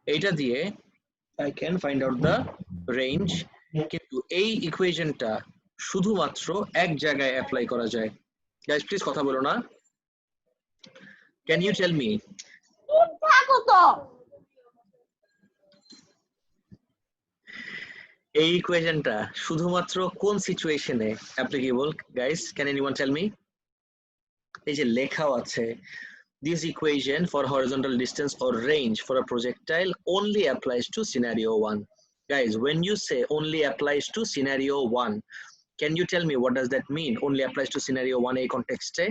এইটা দিয়ে I can find out the range, কিন্তু এই ইকুয়েশনটা শুধুমাত্র এক জায়গায় অ্যাপ্লাই করা যায়। গাইস প্লিজ কথা বলো না। Can you tell me এই ইকুয়েশনটা শুধুমাত্র কোন সিচুয়েশনে applicable? Guys can anyone tell me? এই যে লেখাও আছে, this equation for horizontal distance or range for a projectile only applies to scenario 1. Guys, when you say only applies to scenario 1, can you tell me what does that mean? Only applies to scenario 1 এই কনটেক্সটে,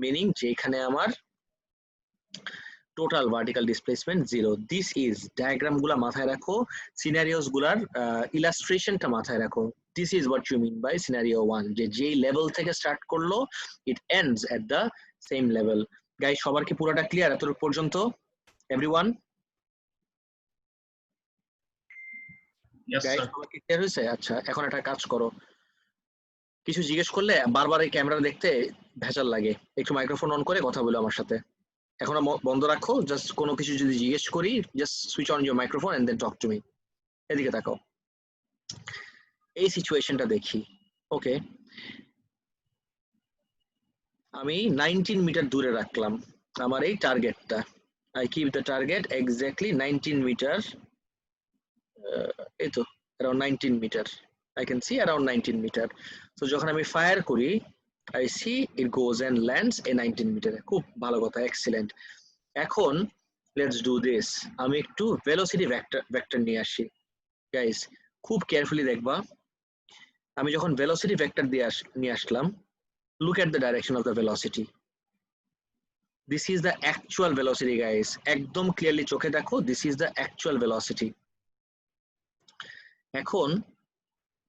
meaning যেখানে আমার total vertical displacement 0. This is diagram গুলা মাথায় রাখো, scenarios গুলার illustrationটা মাথায় রাখো. This is what you mean by scenario 1, যে যেই level থেকে start করলো it ends at the same level. Guys, সবার কি পুরোটা ক্লিয়ার এতটুকু পর্যন্ত? Everyone? Yes, Guys, sir. সবার কি ক্লিয়ার হয়েছে? আচ্ছা, এখন একটা কাজ করো, কিছু জিজ্ঞেস করলে বারবার এই ক্যামেরা দেখতে ভেজাল লাগে, একটু মাইক্রোফোন অন করে কথা বলো আমার সাথে। এখন বন্ধ রাখো, জাস্ট কোনো কিছু যদি জিজ্ঞেস করি just switch on your microphone and then talk to me. এদিকে তাকাও, এই সিচুয়েশনটা দেখি। ওকে, আমি 19 মিটার দূরে রাখলাম আমার এই টার্গেটটা। I keep the target exactly 19 metre, এই তো around 19 metre, I can see around 19 metre. তো যখন আমি ফায়ার করি I see it goes and lands a 19 মিটারে। খুব ভালো কথা, এক্সিলেন্ট। এখন লেটস ডু দিস, আমি একটু ভেলোসিটি ভেক্টর নিয়ে আসি। গাইস খুব কেয়ারফুলি দেখবা, আমি যখন ভেলোসিটি ভেক্টর দিয়ে নিয়ে আসলাম, look at the direction of the velocity. This is the actual velocity guys, একদম ক্লিয়ারলি চোখে দেখো, this is the actual velocity. এখন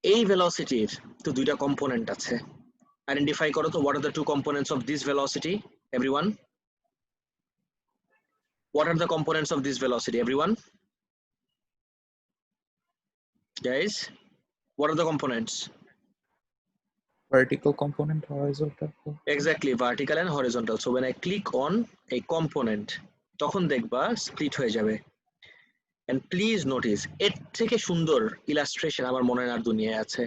এই ভেলোসিটির তো দুইটা কম্পোনেন্ট আছে, আইডেন্টিফাই করো তো what are the two components of this velocity everyone? What are the components of this velocity everyone? Guys, what are the components? Vertical component, horizontal component. Exactly, vertical and horizontal. So when I click on a component, তখন দেখবা split হয়ে যাবে। And please notice, এর থেকে সুন্দর illustration আমার মনে আর দুনিয়ায় আছে।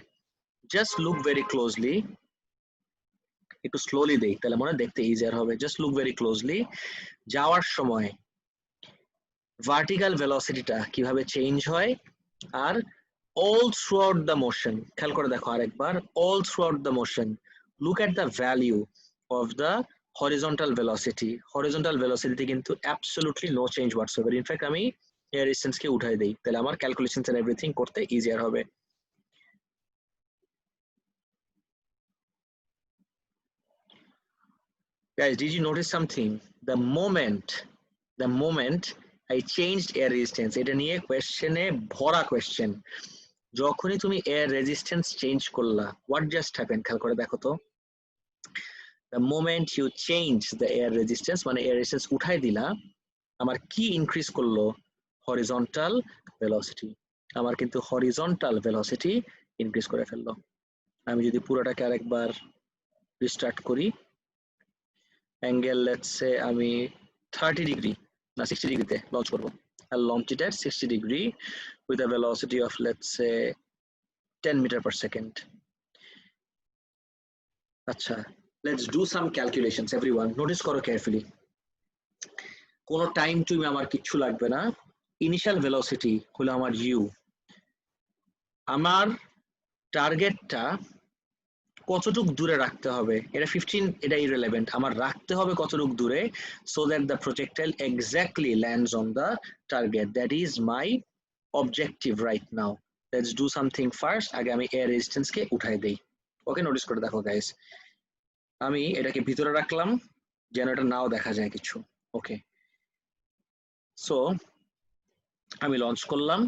Just look very closely. একটু স্লোলি দেই, তাহলে মনে দেখতে ইজিয়ার হবে। Just look very closely. যাওয়ার সময় ভার্টিক্যাল ভেলোসিটিটা কিভাবে চেঞ্জ হয়, আর all throughout the motion, খেয়াল করে দেখো আরেকবার, all throughout the motion look at the value of the horizontal velocity. Horizontal velocity কিন্তু absolutely no change whatsoever. In fact আমি air distance কে উঠাই দেই, তাহলে আমার calculations and everything করতে easier হবে। Guys, did you notice something? The moment I changed air resistance, এটা নিয়ে কোয়েশ্চেনে ভরা কোয়েশ্চেন, যখনই তুমি এয়ার রেজিস্ট্যান্স চেঞ্জ করলা, হোয়াট জাস্ট হ্যাপেন খেয়াল করে দেখো তো। The moment you change the air resistance, মানে এয়ার রেজিস্ট্যান্স উঠাই দিলা, আমার কি ইনক্রিজ করলো? Horizontal velocity. আমার কিন্তু হরিজন্টাল ভেলোসিটি ইনক্রিজ করে ফেললো। আমি যদি পুরোটাকে আরেকবার রিস্টার্ট করি, অ্যাঙ্গেল লেটস সে আমি 30 ডিগ্রি না 60 ডিগ্রিতে লঞ্চ করবো। I'll launch it at 60 degree with a velocity of let's say 10 meter per second. আচ্ছা, let's do some calculations everyone. Notice করো carefully. কোনো টাইম টু আমার কিচ্ছু লাগবে না। ইনিশিয়াল ভেলোসিটি হলো আমার u। আমার টার্গেটটা কতটুক দূরে রাখতে হবে, এটা 15, এটা ইররিলেভেন্ট, আমার রাখতে হবে কতটুক দূরে, so that the projectile exactly lands on the target. That is my objective right now. Let's do something first. আগে আমি এয়ার রেজিস্ট্যান্স কে উঠাই দেই। ওকে, নোটিস করে দেখো গাইস, আমি এটাকে ভিতরে রাখলাম যেন এটা নাও দেখা যায় কিছু। ওকে, সো আমি লঞ্চ করলাম।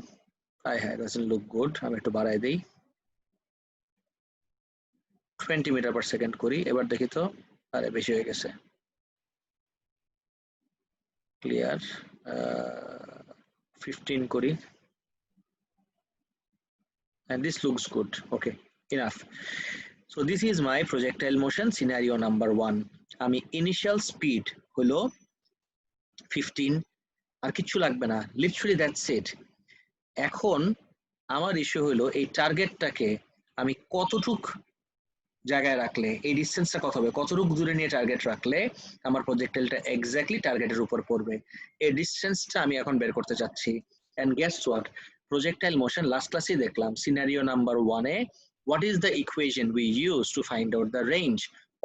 হ্যাঁ, ডাজন্ট লুক গুড, আমি একটু বাড়াই দেই, 20 মিটার পার সেকেন্ড করি। এবার দেখি তো, আরে বেশি হয়ে গেছে। ক্লিয়ার, 15 করি, and this looks good. Okay, enough. So this is my projectile motion scenario number 1. আমি initial speed হলো 15, আর কিছু লাগবে না, লিটারালি দ্যাটস ইট। এখন আমার ইস্যু হলো এই টার্গেটটাকে আমি কতটুক জায়গায় রাখলে, এই ডিসটেন্সটা কত হবে, কতটুকু দূরে নিয়ে টার্গেট রাখলে আমার প্রজেক্টাইলটা এক্স্যাক্টলি টার্গেটের উপর পড়বে, এই ডিসটেন্সটা আমি এখন বের করতে চাচ্ছি। And guess what, projectile motion last ক্লাসেই দেখলাম সিনারিও নাম্বার 1 এ what is the equation we use to find out the range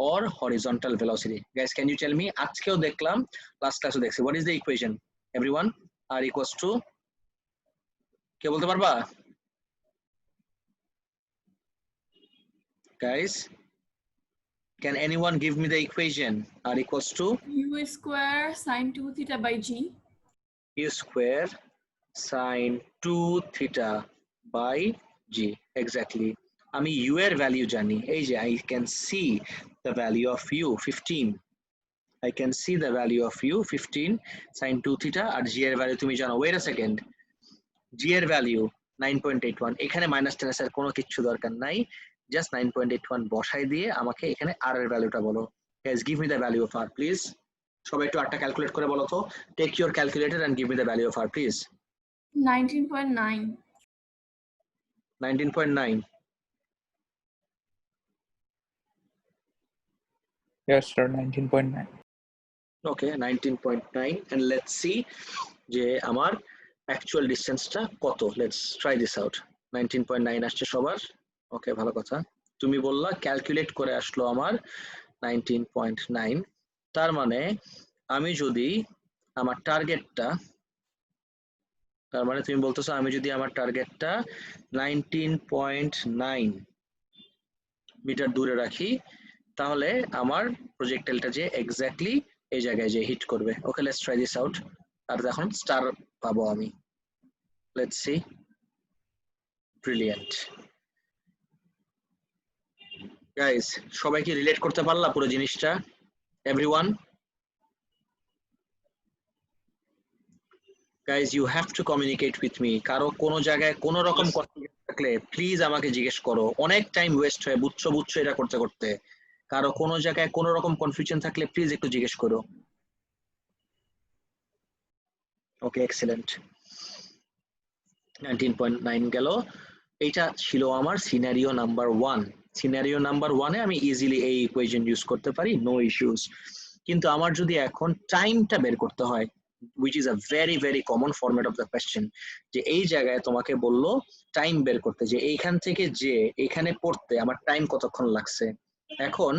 or horizontal velocity? Guys, can you tell me? আজকেও দেখলাম, লাস্ট ক্লাসও দেখছি, what is the equation? Everyone, r equals to, কে বলতে পারবা guys? Can anyone give me the equation? R equals to U square sine 2 theta by G. U square sine 2 theta by G. Exactly. আমি U এর value জানি, এই যে I can see the value of U 15. I can see the value of U 15 sine 2 theta R G এর value তুমি জানো। Wait a second. G এর value 9.81, এখানে মাইনাস 10 এর কোনো কিছু দরকার নাই, জাস্ট 9.81 বসাই দিয়ে আমাকে এখানে r এর ভ্যালুটা বলো। Guys, give me the value of r please. সবাই একটু rটা ক্যালকুলেট করে বলো তো। Take your calculator and give me the value of r please. 19.9. 19.9. Yes, sir. 19.9. Okay, 19.9 and let's see যে আমার অ্যাকচুয়াল ডিসটেন্সটা কত। Let's try this out. 19.9 আসছে সবার, ওকে ভালো কথা। তুমি বললা ক্যালকুলেট করে আসলো আমার 19.9, তার মানে আমি যদি আমার টার্গেটটা, তার মানে তুমি বলতেছো আমি যদি আমার টার্গেটটা 19.9 মিটার দূরে রাখি, তাহলে আমার প্রজেক্টাইলটা যে এক্স্যাক্টলি এই জায়গায় যে হিট করবে। ওকে, লেটস ট্রাই দিস আউট। আর এখন স্টার পাবো আমি। Let's see. ব্রিলিয়েন্ট গাইস, সবাই কি রিলেট করতে পারলা পুরো জিনিসটা? Everyone, guys you have to communicate with me. কারো কোনো জায়গায় কোনো রকম Yes. কথা থাকলে প্লিজ আমাকে জিজ্ঞেস করো। অনেক টাইম ওয়েস্ট হয় বুঝছো বুঝছো এটা করতে করতে। কারো কোনো জায়গায় কোনো রকম কনফিউশন থাকলে প্লিজ একটু জিজ্ঞেস করো। ওকে, এক্সিলেন্ট। 19.9 গেল। এইটা ছিল আমার সিনারিও নাম্বার 1। সিনারিও নাম্বার 1 এ আমি ইজিলি এই ইকুয়েশন ইউজ করতে পারি, নো ইস্যুস। কিন্তু আমার যদি এখন টাইমটা বের করতে হয়, which is a very very common format of the question, যে এই জায়গায় তোমাকে বললো টাইম বের করতে, যে এইখান থেকে যে এখানে পড়তে আমার টাইম কতক্ষণ লাগছে। এখন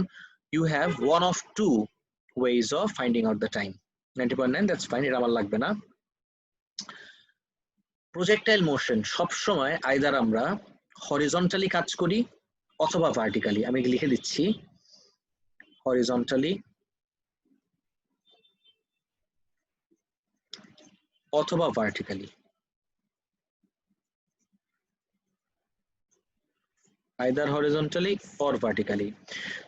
you have one of two ways of finding out the time. 90.9, that's fine, এটা আমার লাগবে না। প্রজেক্টাইল মোশন সবসময় আইদার আমরা হরিজন্টালি কাজ করি অথবা ভার্টিক্যালি। আমি লিখে দিচ্ছি হরিজন্টালি অথবা vertically, either horizontally or vertically.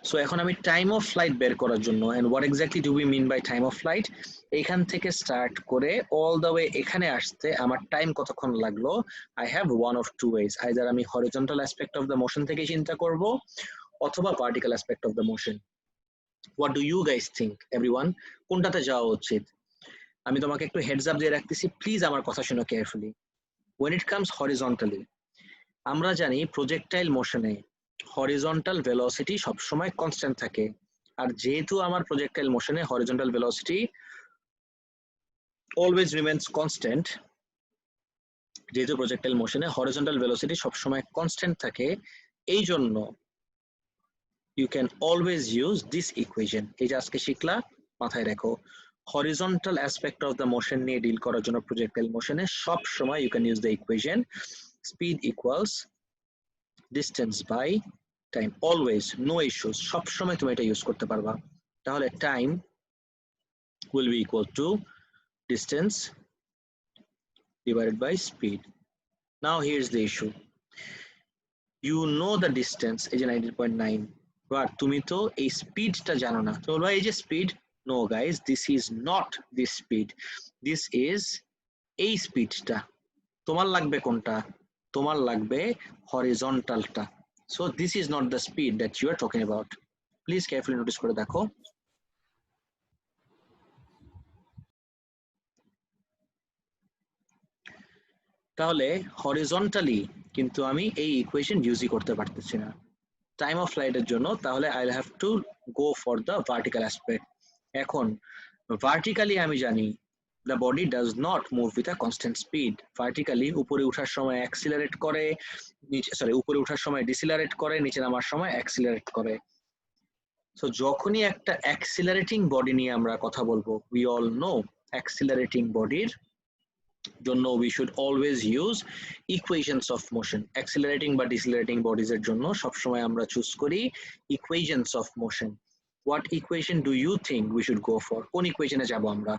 So এখন আমি টাইম অফ ফ্লাইট বের করার জন্য, and what exactly do we mean by time of flight, এখান থেকে স্টার্ট করে অল দ্য ওয়ে এখানে আসতে আমার টাইম কতক্ষণ লাগলো, I have one of two ways. Either আমি horizontal aspect of the motion থেকে চিন্তা করব অথবা vertical aspect of the motion. What do you guys think everyone, কোনটাতে যাওয়া উচিত? আমি তোমাকে একটু হেডস আপ দিয়ে রাখতেছি, প্লিজ আমার কথা শুনো carefully. when it comes horizontally, আমরা জানি প্রজেক্টাইল মোশনে হরিজন্টাল ভেলোসিটি সবসময় কনস্ট্যান্ট থাকে। আর যেহেতু আমার প্রজেক্টাইল মোশনে horizontal velocity always remains constant, যেহেতু প্রজেক্টাইল মোশনে হরিজন্টাল ভেলোসিটি সবসময় কনস্ট্যান্ট থাকে, এই জন্য you can always use this equation. এই যে আজকে শিখলা, মাথায় রাখো, horizontal aspect of the motion নিয়ে ডিল করার জন্য প্রজেক্টাইল মোশনে সব সময় you can use the equation speed equals distance by time, always, no issues, সব সময় তুমি এটা ইউজ করতে পারবা। তাহলে time will be equal to distance divided by speed. Now here's the issue, you know the distance, এই যে 19.9, but তুমি তো এই স্পিডটা জানো না। তো বলবা এই যে speed, no guys, this is not this speed, this is এই স্পিডটা। তোমার লাগবে কোনটা? তোমার লাগবে হরিজন্টালটা। So this is not the speed that you are talking about. Please carefully notice করে দেখো। তাহলে হরিজন্টালি কিন্তু আমি এই ইকুয়েশন ইউজই করতে পারতেছি না টাইম অফ ফ্লাইটের জন্য, তাহলে I have to go for the vertical aspect. এখন ভার্টিক্যালি আমি জানি the body does not move with a constant speed. Vertically উপরে ওঠার সময় অ্যাক্সিলারেট করে, নিচে উপরে ওঠার সময় ডিসিলারেট করে, নিচে নামার সময় অ্যাক্সিলারেট করে। সো যখনই একটা অ্যাক্সিলারেটিং বডি নিয়ে আমরা কথা বলবো, we all know অ্যাক্সিলারেটিং বডির জন্য we should always use equations of motion. Accelerating বা ডিসিলারেটিং বডিজ এর জন্য সবসময় আমরা চুজ করি equations of motion. What equation do you think we should go for? কোন ইকুয়েশনে যাব আমরা?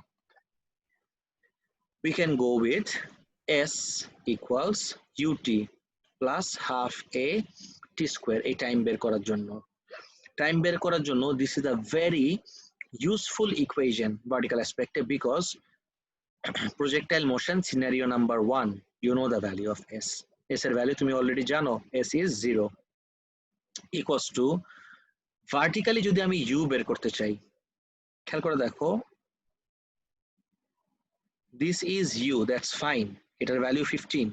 We can go with S equals ut plus half a t square. এই টাইম বের করার জন্য, this is a very useful equation vertical aspect because projectile motion scenario number 1, you know the value of S. S এর value তুমি already জানো, S is 0 equals to vertically যদি আমি u বের করতে চাই, খেয়াল করে দেখো, this is u, that's fine, এটার value 15,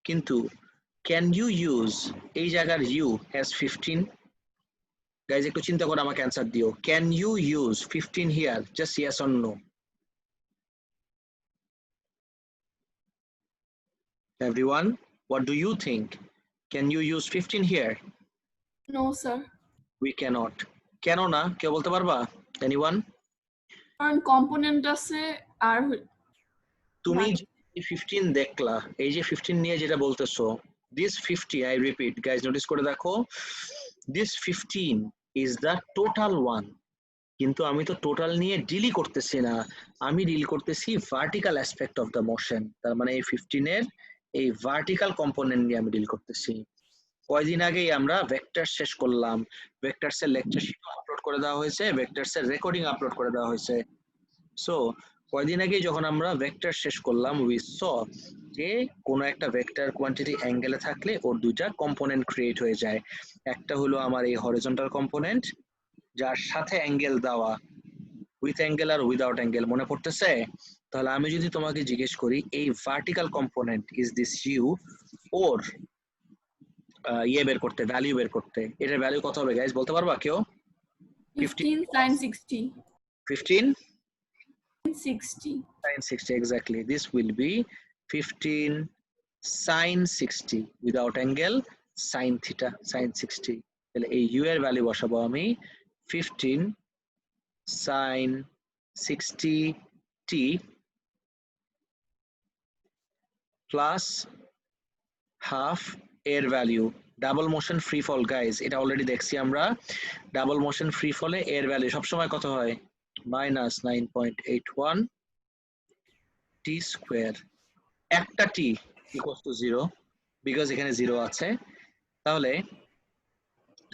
কিন্তু can you use এই জায়গার u as 15? guys একটু চিন্তা করে আমাকে অ্যানসার দিও, can you use 15 here? just yes or no. Everyone, what do you think? Can you use 15 here? No, sir. We cannot. কেন না? কেউ বলতে পারবা? Anyone? কারণ কম্পোনেন্ট আছে আর তুমি 15 দেখলা, এই যে 15 নিয়ে যেটা বলতেছো, this 50, I repeat guys, notice করে দেখো, this 15 is the total one, কিন্তু আমি তো টোটাল নিয়ে ডিলই করতেছি না, আমি ডিল করতেছি vertical aspect of the motion, তার মানে এই 15 এর এই ভার্টিক্যাল কম্পোনেন্ট নিয়ে আমি ডিল করতেছি। কয়দিন আগেই আমরা ভেক্টর শেষ করলাম, ভেক্টরস এর লেকচার শিট আপলোড করে দেওয়া হয়েছে, ভেক্টরস এর রেকর্ডিং আপলোড করে দেওয়া হয়েছে। সো কয়দিন আগেই যখন আমরা ভেক্টর শেষ করলাম, উই স যে কোনো একটা ভেক্টর কোয়ান্টিটি অ্যাঙ্গেলে থাকলে ওর দুইটা কম্পোনেন্ট ক্রিয়েট হয়ে যায়, একটা হলো আমার এই হরিজন্টাল কম্পোনেন্ট যার সাথে অ্যাঙ্গেল দেওয়া, উইথ অ্যাঙ্গেল আর উইদাউট অ্যাঙ্গেল, মনে পড়তেছে? তাহলে আমি যদি তোমাকে জিজ্ঞেস করি এই vertical component is this you, ওর ইয়ে বের করতে, ভ্যালু বের করতে, এটার ভ্যালু কত হবে গাইস বলতে পারবা কেউ? 15 sin 60. 15 60. sin 60, exactly. This will be 15 sin 60 without angle sin theta sin 60. তাহলে এই u এর ভ্যালু বসাবো আমি 15 sin 60 t plus half এর value, double motion free fall guys, এটা অলরেডি দেখছি আমরা, ডাবল মোশন ফ্রি ফলে এর ভ্যালু সবসময় কত হয়? মাইনাস 9.81 টি স্কোয়ার, একটা টি ইকুয়ালস টু 0 বিকজ এখানে 0 আছে, তাহলে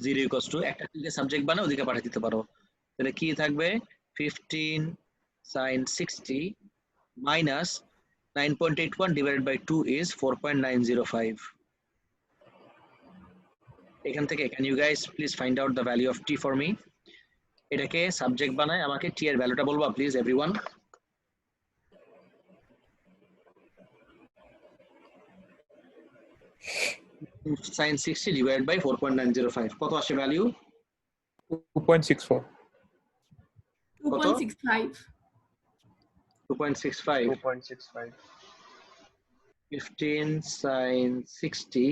0 ইকুয়ালস টু একটা টিকে সাবজেক্ট বানাও ওদিকে পাঠিয়ে দিতে পারো, তাহলে কি থাকবে 15 sin 60 minus 9.81 divided by 2 is 4.905. এখান থেকে can you guys please find out the value of t for me? এটাকে সাবজেক্ট বানায় আমাকে t এর ভ্যালুটা বলবা please everyone. sin 60 divided by 4.905 কত আসে ভ্যালু? 2.64. 2.65. 2.65. 2.65. 15 sin 60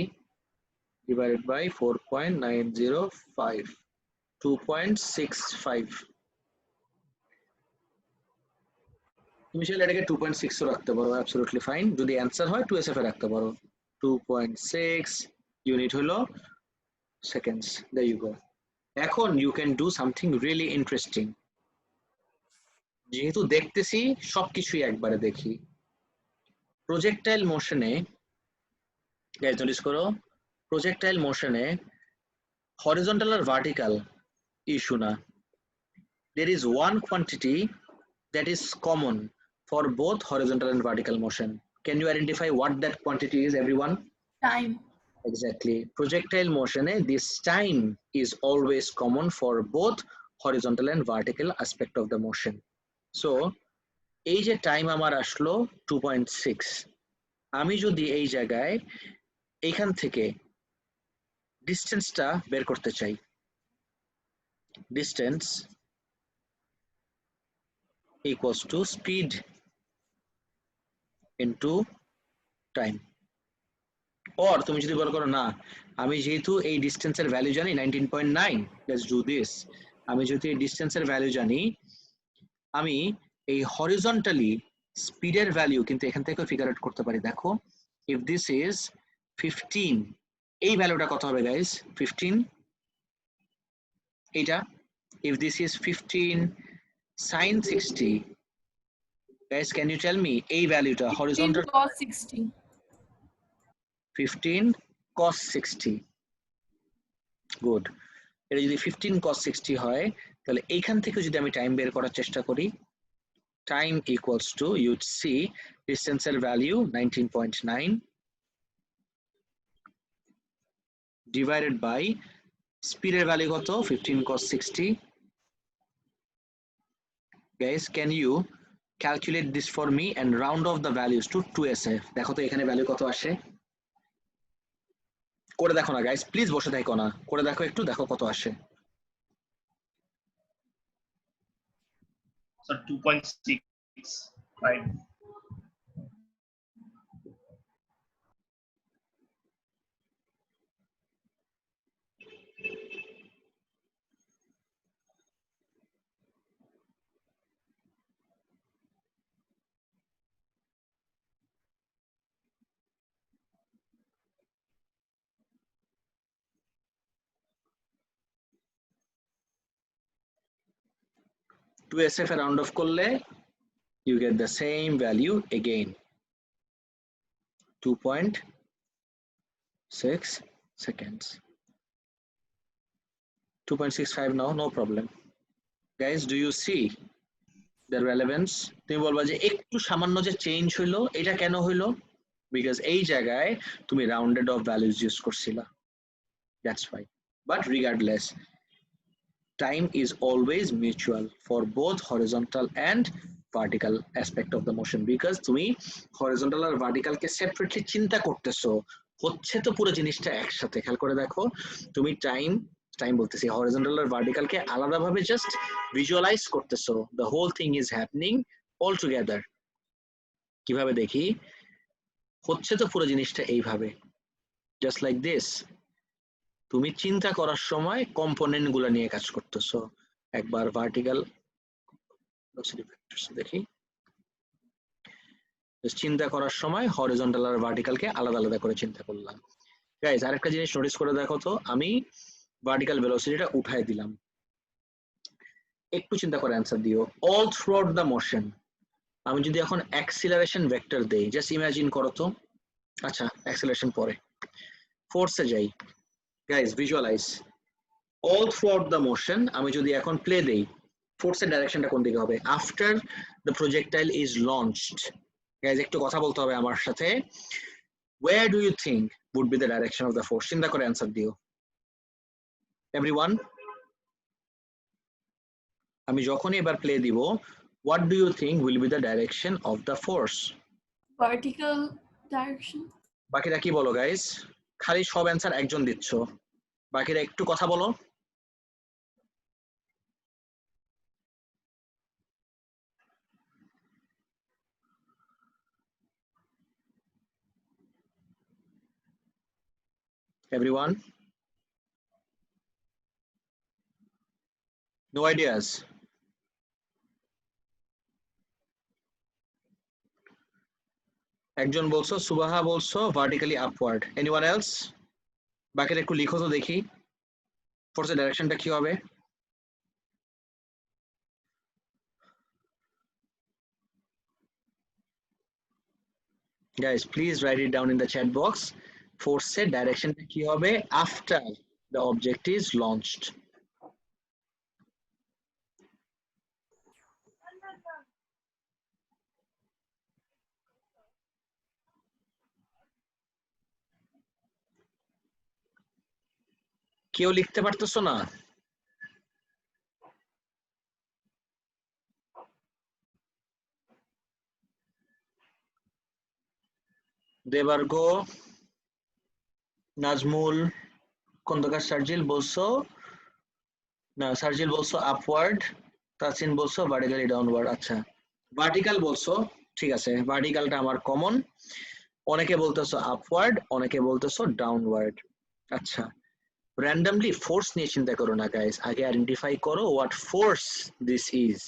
divided by 4.905, 2.65. তুমি চাইলে এটাকে 2.6 রাখতে পারো, অ্যাবসলিউটলি ফাইন, যদি অ্যান্সার হয় 2sf এ রাখতে পারো। 2.6 ইউনিট হলো সেকেন্ডস, there you go. এখন you can do something really interesting, যেহেতু দেখতেছি সবকিছুই একবারে দেখি। প্রজেক্টাইল মোশনে গাইস নোটিস করো, প্রজেক্টাইল মোশনে হরিজন্টাল আর ভার্টিক্যাল ইস্যু না, there is one quantity that is common for both horizontal and vertical motion. Can you identify what that quantity is, everyone? Time. Exactly. Projectile motion, this time is always common for both horizontal and vertical aspect of the motion. So এই যে time আমার আসলো 2.6, আমি যদি এই জায়গায় এইখান থেকে ডিস্টেন্সটা বের করতে চাই, distance equals to speed into time, or তুমি যদি বল করো না আমি যেহেতু এই ডিস্টেন্সের ভ্যালু জানি 19.9, লেটস ডু দিস। আমি যদি এই ডিস্টেন্সের ভ্যালু জানি, আমি এই হরিজন্টালি স্পিডের ভ্যালু কিন্তু এখান থেকে ফিগার আউট করতে পারি। দেখো, ইফ দিস ইজ 15, এই ভ্যালুটা কত হবে গাইস? 15, এইটা। If this is 15 sin 60, guys can you tell me এই ভ্যালুটা 15 horizontal? cos 60. 15 cos 60, good. এটা যদি 15 cos 60 হয়, তাহলে এইখান থেকে যদি আমি টাইম বের করার চেষ্টা করি, time equals to, you'd see ডিস্টেন্সের ভ্যালু 19.9 ডিভাইডেড বাই স্পিডের ভ্যালু কত? 15 cos 60। guys can you calculate this for me and round off the values to 2SF? দেখো তো এখানে ভ্যালু কত আসে, করে দেখো না গাইস, প্লিজ বসে থাকো না, করে দেখো একটু, দেখো কত আসে। So 2.65. টু SF এ রাউন্ড অফ করলে you get the same value again, 2.6 seconds, 2.65 now, no problem. Guys, do you see the relevance? তুমি বলবা যে একটু সামান্য যে চেঞ্জ হইলো, এটা কেন হইলো? বিকজ এই জায়গায় তুমি রাউন্ডেড অফ ভ্যালুজ ইউজ করছিলা, that's why. But regardless, time is always mutual for both horizontal and vertical aspect of the motion, because তুমি horizontal আর vertical কে সেপারেটলি চিন্তা করতেছো, হচ্ছে তো পুরো জিনিসটা একসাথে। খেয়াল করে দেখো, তুমি টাইম বলতেছি, horizontal আর vertical কে আলাদাভাবে জাস্ট ভিজুয়ালাইজ করতেছো, the whole thing is happening all together। কিভাবে দেখি, হচ্ছে তো পুরো জিনিসটা এইভাবে, জাস্ট লাইক দিস। তুমি চিন্তা করার সময় কম্পোনেন্ট গুলা নিয়ে কাজ করতেছো, একবার ভার্টিক্যাল দেখি, চিন্তা করার সময় হরিজন্টাল আর ভার্টিক্যালকে আলাদা আলাদা করে চিন্তা করলাম। গাইস, আরেকটা জিনিস নোটিস করে দেখো তো, আমি ভার্টিক্যাল ভেলোসিটিটা উঠাই দিলাম, একটু চিন্তা করে অ্যান্সার দিও। All throughout the motion, আমি যদি এখন অ্যাক্সিলারেশন ভেক্টর দেই, জাস্ট ইমাজিন করো তো। আচ্ছা, অ্যাক্সিলারেশন পরে, ফোর্সে যাই। Guys visualize, all throughout the motion আমি যদি এখন প্লে দেই, ফোর্সের ডাইরেকশনটা কোন দিকে হবে? After the projectile is launched. Guys একটু কথা বলতে হবে আমার সাথে, where do you think would be the direction of the force? চিন্তা করে অ্যান্সার দিও এভরিওয়ান। আমি যখনই এবার প্লে দিব, what do you think will be the direction of the force? Vertical direction. বাকিরা কি বলো গাইস? খালি সব অ্যান্সার একজন দিচ্ছ, বাকিরা একটু কথা বলো। Everyone? No ideas? একজন বলছো, সুবাহা বলছো ভার্টিক্যালি আপওয়ার্ড, এনিওয়ান এলস? বাকিরা একটু লিখো তো দেখি, ফোর্সের ডাইরেকশনটা কি হবে? Guys, please write it down in the chat box. ফোর্সের ডাইরেকশনটা কি হবে after the object is launched? কেউ লিখতে পারতেছো না? দেবার্গ, নাজমুল, খন্দকার শার্জিল বলছো না, শার্জিল বলছো আপওয়ার্ড, তাসিন বলছো ভার্টিক্যালি ডাউনওয়ার্ড। আচ্ছা ভার্টিক্যাল বলছো, ঠিক আছে, ভার্টিক্যালটা আমার কমন। অনেকে বলতেছো আপওয়ার্ড, অনেকে বলতেছো ডাউনওয়ার্ড। আচ্ছা র্যান্ডমলি ফোর্স নিয়ে চিন্তা করো না গাইস, আগে আইডেন্টিফাই করো what force this is.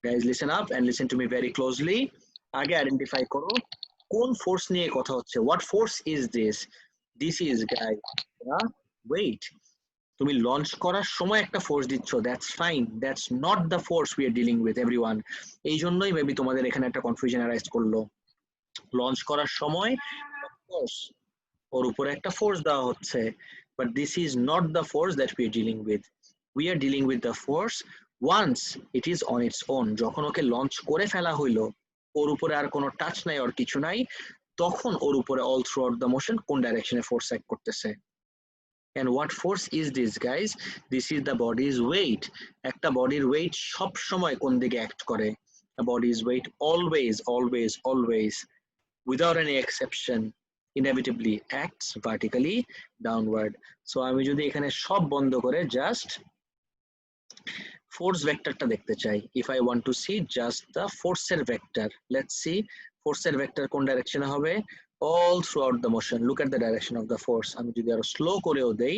Guys listen up and listen to me very closely. আগে আইডেন্টিফাই করো কোন ফোর্স নিয়ে কথা হচ্ছে, what force is this. This is guys weight. তুমি লঞ্চ করার সময় একটা ফোর্স দিচ্ছ, that's fine, that's not the force we are dealing with everyone. এই জন্যই মেবি তোমাদের এখানে একটা কনফিউশন অ্যারাইজ করলো। লঞ্চ করার সময় ফোর্স, ওর উপরে একটা ফোর্স দেওয়া হচ্ছে, but this is not the force that we are dealing with. We are dealing with the force once it is on its own. যখন ওকে লঞ্চ করে ফেলা হইলো, ওর উপরে আর কোনো টাচ নাই, আর কিছু নাই, তখন ওর উপরে all throughout the motion কোন ডাইরেকশনে ফোর্স অ্যাক্ট করতেছে। And what force is this guys? This is the body's weight. একটা বডির ওয়েট সব সময় কোন দিকে অ্যাক্ট করে? A body's weight always always always without any exception inevitably acts vertically downward. So আমি যদি এখানে সব বন্ধ করে জাস্ট ফোর্স ভেক্টরটা দেখতে চাই, if I want to see just the forceর vector, let's see forceর vector কোন ডাইরেকশনে হবে, all throughout the motion. Look at the direction of the force. আমি যদি আরো স্লো করেও দেই,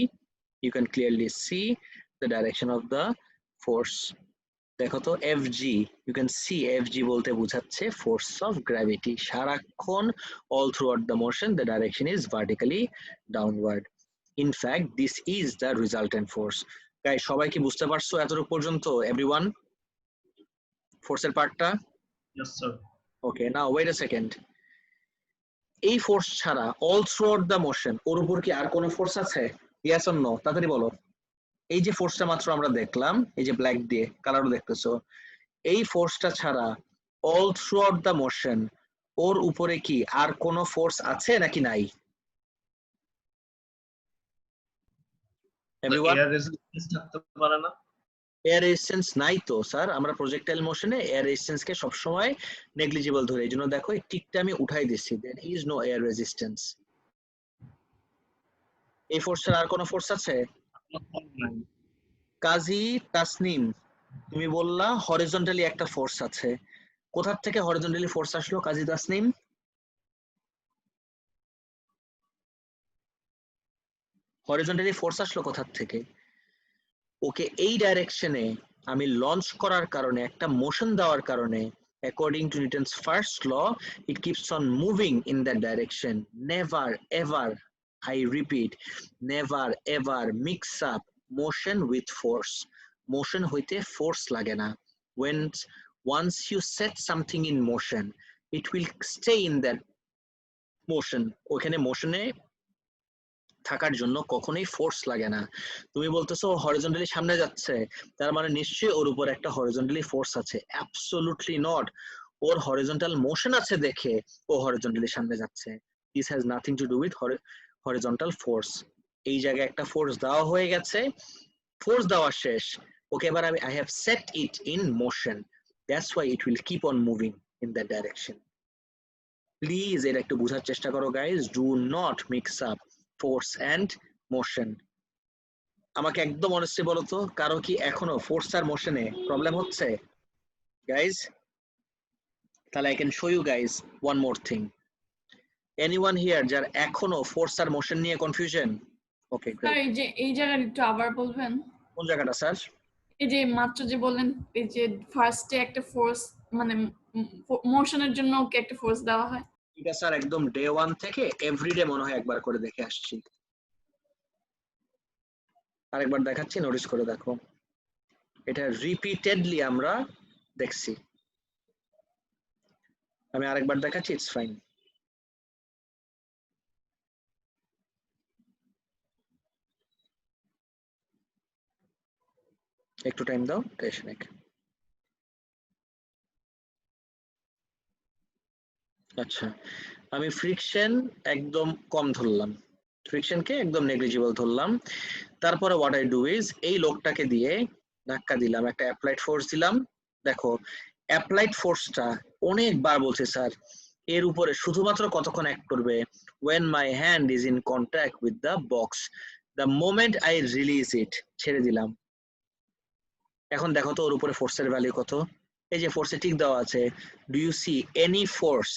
you can clearly see the direction of the force. দেখো তো FG, you can see FG বলতে বোঝাচ্ছে ফোর্স অফ গ্র্যাভিটি। সারাক্ষণ all throughout the motion the direction is vertically downward. In fact this is the resultant force. Guys সবাই কি বুঝতে পারছো এতটুকু পর্যন্ত? এভরিওয়ান ফোর্সের পার্টটা? Yes, sir. Okay now wait a second. এই ফোর্স ছাড়া all throughout the motion ওর উপর কি আর কোনো ফোর্স আছে? ইয়েস অর নো, তাড়াতাড়ি বলো। এই যে ফোর্সটা মাত্র আমরা দেখলাম, এই যে ব্ল্যাক দিয়ে কালারও দেখতেছো, এই ফোর্সটা ছাড়া all throughout the motion ওর উপরে কি আর কোনো ফোর্স আছে নাকি নাই? এভরিওয়ান Air resistance থাকতে পারে না? এয়ার রেজিস্ট্যান্স নাই তো স্যার, আমরা প্রজেক্টাইল মোশনে এয়ার রেজিস্ট্যান্স কে সবসময় নেগলিজিবল ধরে, এই জন্য দেখো এই টিকটা আমি উঠাই দিচ্ছি, there is no air resistance. এই ফোর্স ছাড়া আর কোনো ফোর্স আছে? নাই। কাজী তাসনিম তুমি বললা হরিজন্টালি একটা ফোর্স আছে, কোথা থেকে হরিজন্টালি ফোর্স আসলো কাজী তাসনিম? হরিজন্টালি ফোর্স আসলো কোথা থেকে? ওকে এই ডাইরেকশনে আমি লঞ্চ করার কারণে, একটা মোশন দেওয়ার কারণে, according to Newton's first law it keeps on moving in that direction. Never ever, I repeat, never ever mix up motion with force. Motion হইতে force লাগে না। When once you set something in motion it will stay in that motion. ওখানে মোশনে থাকার জন্য কখনোই force লাগে না। তুমি বলতেছো হরিজন্টালি সামনে যাচ্ছে, তার মানে নিশ্চয়ই ওর উপর একটা হরিজন্টালি ফোর্স আছে। Absolutely not, or horizontal motion আছে দেখে ও হরিজন্টালি সামনে যাচ্ছে। This has nothing to do with horizontal force. এই জায়গায় একটা ফোর্স দেওয়া হয়ে গেছে, ফোর্স দেওয়া শেষ, ওকে এবার আমি I have set it in motion, that's why it will keep on moving in that direction. Please এটা একটু বোঝার চেষ্টা করো guys, do not mix up force and motion. আমাকে একদম অনেস্টলি বলো তো, কারো কি এখনো ফোর্স আর মোশনে প্রবলেম হচ্ছে গাইজ? তাহলে I can show you guys one more thing. Anyone here যার এখনো ফোর্স আর মোশন নিয়ে কনফিউশন? ওকে স্যার এই যে এই জায়গাটা একটু আবার বলবেন? কোন জায়গাটা স্যার? এই যে মাত্র যে বললেন এই যে ফার্স্টে একটা ফোর্স মানে মোশনের জন্য ওকে একটা ফোর্স দেওয়া হয়। এটা স্যার একদম ডে 1 থেকে এভরিডে মনে হয় একবার করে দেখে আসছি। আরেকবার দেখাচ্ছি, নোটিস করে দেখো, এটা রিপিটেডলি আমরা দেখছি। আমি আরেকবার দেখাচ্ছি, ইটস ফাইন। একটু টাইম দাও, টেশনিক। আচ্ছা আমি ফ্রিকশন একদম কম ধরলাম, ফ্রিকশনকে একদম নেগলিজিবল ধরলাম। তারপরে হোয়াট আই ডু ইজ এই লোকটাকে দিয়ে ধাক্কা দিলাম, একটা অ্যাপ্লাইড ফোর্স দিলাম। দেখো অ্যাপ্লাইড ফোর্সটা অনেকবার বলছে স্যার, এর উপরে শুধুমাত্র কতক্ষণ অ্যাক্ট করবে when my hand is in contact with the box the moment I release it ছেড়ে দিলাম এখন দেখো তো ওর উপরে ফোর্সের ভ্যালু কত এই যে ফোর্সে ঠিক দেওয়া আছে do you see any force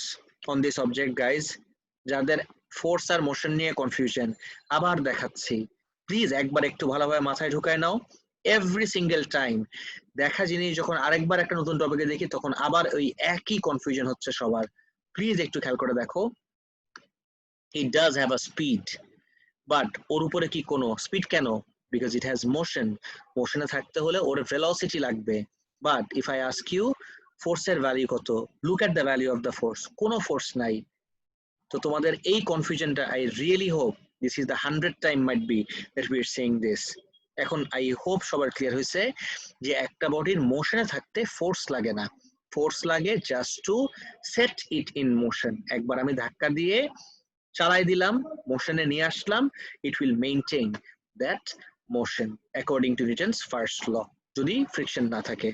on this object guys যাদের ফোর্স আর মোশন নিয়ে কনফিউশন আবার দেখাচ্ছি প্লিজ একবার একটু ভালোভাবে মাথায় ঢুকায় নাও এভরি সিঙ্গেল টাইম দেখা জিনিস যখন আরেকবার একটা নতুন টপিকে দেখি তখন আবার ওই একই কনফিউশন হচ্ছে সবার প্লিজ একটু খেয়াল করে দেখো it does have a speed but ওর উপরে কি কোনো স্পিড কেন because it has motion মোশনে থাকতে হলে ওর ভেলোসিটি লাগবে but if I ask you ফোর্সের ভ্যালু কত look at the value of the force কোনো ফোর্স নাই তো তোমাদের এই কনফিউশনটা I really hope this is the 100th time might be that we are saying this এখন I hope সবার clear হয়েছে যে একটা বডির মোশনে থাকতে ফোর্স লাগে না ফোর্স লাগে just to set it in motion একবার আমি ধাক্কা দিয়ে চালাই দিলাম মোশনে নিয়ে আসলাম it will maintain that motion according to Newton's first law যদি ফ্রিকশন না থাকে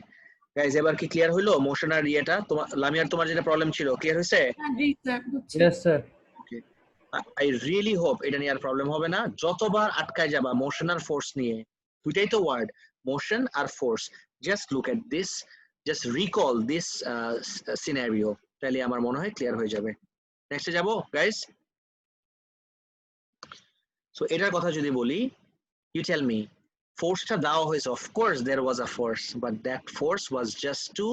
গাইজ এবার কি ক্লিয়ার হইলো মোশন আর ইয়েটা তোমার লামিয়ার তোমার যেটা প্রবলেম ছিল ক্লিয়ার হয়েছে Yes, sir. I really hope এটা নিয়ে আর প্রবলেম হবে না যতবার আটকায় যাবা মোশন আর ফোর্স নিয়ে দুইটাই তো ওয়ার্ড মোশন আর force just look at this just recall this scenario তাহলে আমার মনে হয় ক্লিয়ার হয়ে যাবে নেক্সটে যাব গাইজ সো এটার কথা যদি বলি you tell me ফোর্সটা দেওয়া হয়েছে of course there was a force but that force was just to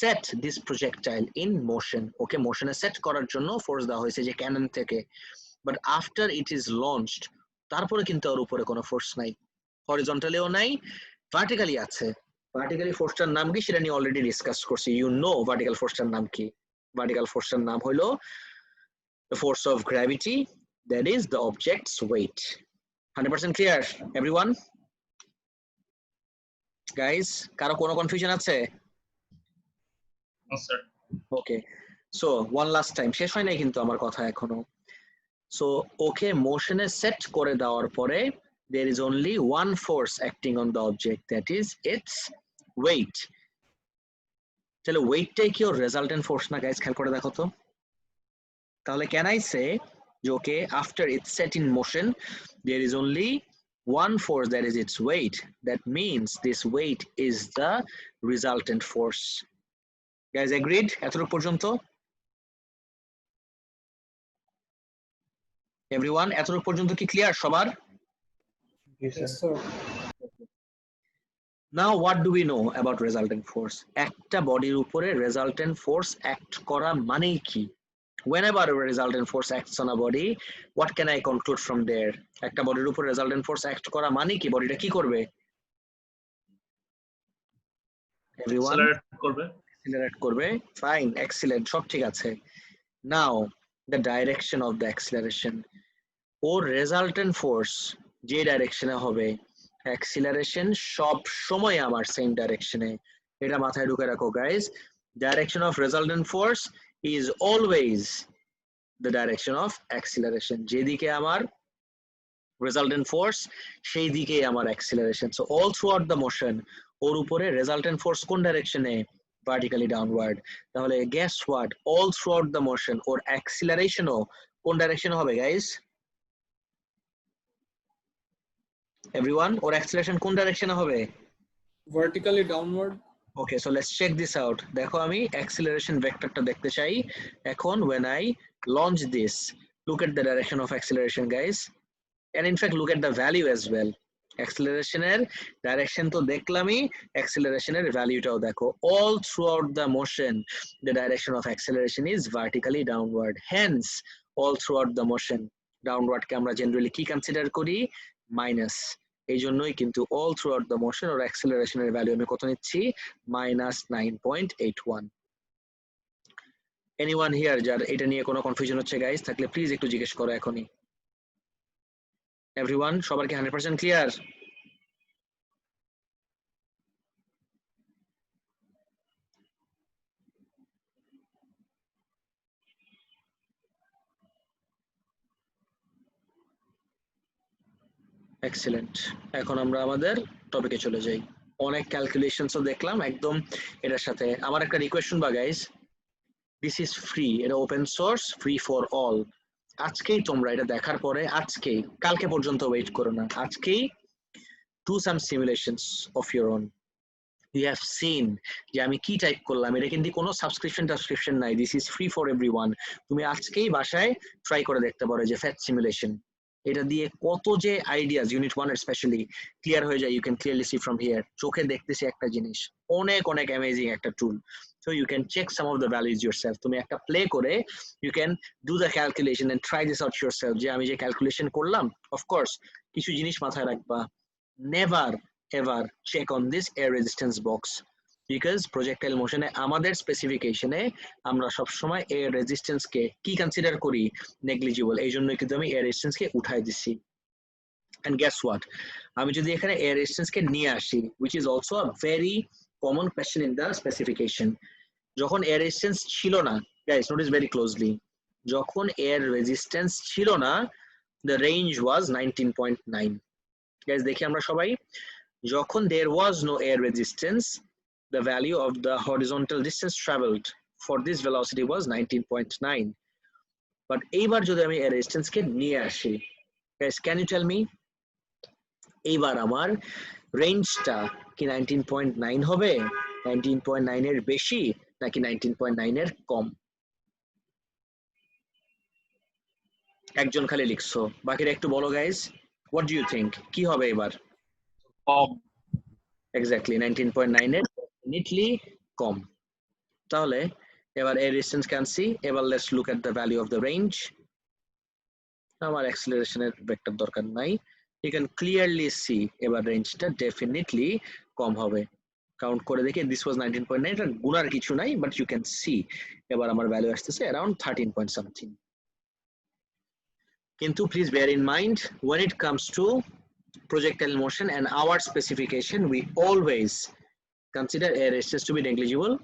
set this projectile in motion okay motion A set করার জন্য ফোর্স দেওয়া হয়েছে যে ক্যানন থেকে but after it is launched তারপরে কিন্তু ওর উপরে কোনো ফোর্স নাই হরিজন্টালিও নাই ভার্টিক্যালি আছে ভার্টিক্যালি ফোর্সটার নাম কি সেটা নিয়ে অলরেডি ডিসকাস করছি ইউ নো ভার্টিক্যাল ফোর্সটার নাম কি ভার্টিক্যাল ফোর্সটার নাম হলো the force of gravity that is the object's weight 100% clear everyone guys কারো কোনো কনফিউশন আছে No, sir. Okay so one last time শেষ হয় নাই কিন্তু আমার কথা এখনো সো ওকে মোশনে সেট করে দেওয়ার পরে there is only one force acting on the object that is its weight তাহলে ওয়েটটাই কি ওর রেজাল্টেন্ট ফোর্স না গাইস খেয়াল করে দেখো তো তাহলে ক্যান আই সে যে ওকে after it's set in motion there is only one force that is its weight that means this weight is the resultant force guys agreed এতটুকু পর্যন্ত everyone এতটুকু পর্যন্ত কি ক্লিয়ার সবার Yes, sir. now what do we know about resultant force একটা বডির উপরে resultant force act করা মানে কি whenever a resultant force acts on a body what can I conclude from there একটা বডির উপর resultant force act করা মানে কি বডিটা কি করবে everyone Accelerate করবে accelerate করবে fine excellent সব ঠিক আছে now the direction of the acceleration or resultant force যে ডাইরেকশনে হবে acceleration সব সময় আমার সেম ডাইরেকশনে এটা মাথায় ঢুকে রাখো guys direction of resultant force is always the direction of acceleration যেদিকে আমার resultant force সেই দিকেই আমার acceleration so all throughout the motion ওর উপরে resultant force কোন ডাইরেকশনে vertically downward তাহলে guess what all throughout the motion or acceleration ও কোন ডাইরেকশনে হবে guys everyone or acceleration কোন ডাইরেকশনে হবে Vertically downward. okay so let's check this out দেখো আমি acceleration vectorটা দেখতে চাই এখন when I launch this look at the direction of acceleration guys and in fact look at the value as well acceleration এর direction তো দেখলামই acceleration এর ভ্যালুটাও দেখো all throughout the motion the direction of acceleration is vertically downward hence all throughout the motion downward কে আমরা generally কি consider করি minus এই জন্যই কিন্তু all throughout the motion or acceleration এর ভ্যালু আমি কত নিচ্ছি -9.81 anyone here যার এটা নিয়ে কোনো কনফিউশন হচ্ছে গাইস থাকলে প্লিজ একটু জিজ্ঞেস করো এখনই everyone সবার কি 100% ক্লিয়ার এক্সিলেন্ট এখন আমরা আমাদের টপিকে চলে যাই অনেক ক্যালকুলেশনসও দেখলাম একদম এটার সাথে আমার একটা রিকোয়েস্ট বা গাইস দিস ইজ ফ্রি, এটা open source, free for all. আজকেই তোমরা এটা দেখার পরে, আজকেই, কালকে পর্যন্ত ওয়েট করো না, আজকেই do some simulations of your own. You have seen যে আমি কি টাইপ করলাম, এটা কিন্তু কোনো সাবস্ক্রিপশন নাই, this is free for everyone. তুমি আজকেই বাসায় ট্রাই করে দেখতে পারো যে ফ্যাট সিমুলেশন, এটা দিয়ে কত যে আইডিয়াস ইউনিট 1 স্পেশালি ক্লিয়ার হয়ে যায়। You can clearly see from here, চোখে দেখতেছি একটা জিনিস, অনেক অনেক অ্যামেজিং একটা tool. So you can check some of the values yourself. তুমি একটা প্লে করে you can do the calculation and try this out yourself, যে আমি যে ক্যালকুলেশন করলাম। অফকোর্স কিছু জিনিস মাথায় রাখবা, never ever check on this air resistance box, because projectile motion এ আমাদের স্পেসিফিকেশনে আমরা সব সময় এয়ার রেজিস্ট্যান্স কে কি কনসিডার করি, নেগলিজিবল। এই জন্য কিন্তু আমি এয়ার রেজিস্ট্যান্স কে উঠাই দিছি। and guess what, আমি যদি এখানে এয়ার রেজিস্ট্যান্স কে নিয়ে আসি, which is also a very common question in the specification, যখন এয়ার রেজিস্ট্যান্স ছিল না, guys notice very closely, যখন এয়ার রেজিস্ট্যান্স ছিল না, the range was 19.9. guys দেখি আমরা সবাই, যখন there was no air resistance, the value of the horizontal distance traveled for this velocity was 19.9. But এইবার যদি আমি air resistance কে নিয়ে আসি, guys can you tell me, এইবার আমার রেঞ্জটা কি 19.9 হবে, 19.9 এর বেশি নাকি 19.9 এর কম? একজন খালি লিখছো, বাকিরা একটু বলো guys, what do you think, কি হবে এবার? কম। Exactly, 19.9 এর definitely কম। তাহলে এবার air resistance can see, এবার let's look at the value of the range. আমার acceleration এর ভেক্টর দরকার নাই, you can clearly see এবার রেঞ্জটা definitely কম হবে। কাউন্ট করে দেখি, this was 19.9, এটা গুণার কিছু নাই, but you can see এবার আমার ভ্যালু আসতেছে around 13 point something। কিন্তু please bear in mind, when it comes to projectile motion and our specification, we always consider air resistance to be negligible